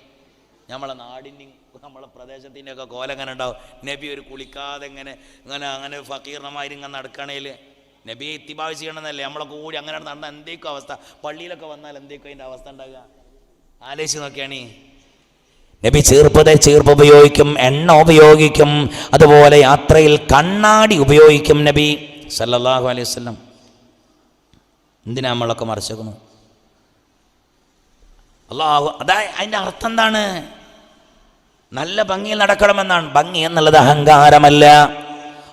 നമ്മളെ നാടിൻ്റെ നമ്മളെ പ്രദേശത്തിൻ്റെ ഒക്കെ കോലം എങ്ങനെ ഉണ്ടാവും. നബി ഒരു കുളിക്കാതെ അങ്ങനെ ഫക്കീർണമായിട്ട് ഇങ്ങനെ നടക്കണേൽ നബിയെ ഇത്തിബാ ചെയ്യണമെന്നല്ലേ. നമ്മളൊക്കെ കൂടി അങ്ങനെ നടന്ന എന്തേക്കും അവസ്ഥ, പള്ളിയിലൊക്കെ വന്നാൽ എന്തേക്കും അതിൻ്റെ അവസ്ഥ ഉണ്ടാകുക, ആലോചിച്ച് നോക്കിയാണ്. നബി ചീർപ്പ് ഉപയോഗിക്കും, എണ്ണ ഉപയോഗിക്കും, അതുപോലെ യാത്രയിൽ കണ്ണാടി ഉപയോഗിക്കും നബി സല്ലല്ലാഹു അലൈഹി വസല്ലം. എന്തിനാ നമ്മളൊക്കെ മറിച്ചേക്കുന്നു? അല്ലാഹു, അതിൻ്റെ അർത്ഥം എന്താണ്? നല്ല ഭംഗിയിൽ നടക്കണമെന്നാണ്. ഭംഗി എന്നുള്ളത് അഹങ്കാരമല്ല.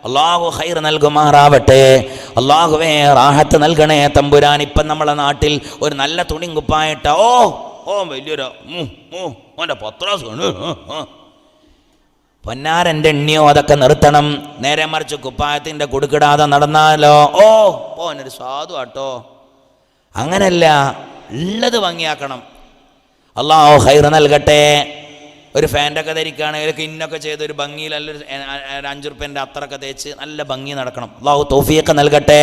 അള്ളാഹു ഖൈർ നൽകുമാറാവട്ടെ. അള്ളാഹുവേ റാഹത്ത് നൽകണേ തമ്പുരാൻ. ഇപ്പം നമ്മളെ നാട്ടിൽ ഒരു നല്ല തുണിയും കുപ്പായിട്ട ഓ വലിയൊരു ഓൻ്റെ പത്രാസ് പൊന്നാരൻ്റെ എണ്ണിയോ അതൊക്കെ നിർത്തണം. നേരെ മറിച്ച് കുപ്പായത്തിൻ്റെ കൊടുക്കിടാതെ നടന്നാലോ ഓനൊരു സാധു ആട്ടോ. അങ്ങനല്ല, ഉള്ളത് ഭംഗിയാക്കണം. അള്ളാഹു ഖൈർ നൽകട്ടെ. ഒരു ഫാൻ്റെ ഒക്കെ ധരിക്കുകയാണെങ്കിൽ ഇന്നൊക്കെ ചെയ്ത് ഒരു ഭംഗിയിൽ നല്ലൊരു 5 ഉറുപ്പ്യൻ്റെ അത്രയൊക്കെ തേച്ച് നല്ല ഭംഗി നടക്കണം. അള്ളാഹു തൗഫീഖ് നൽകട്ടെ.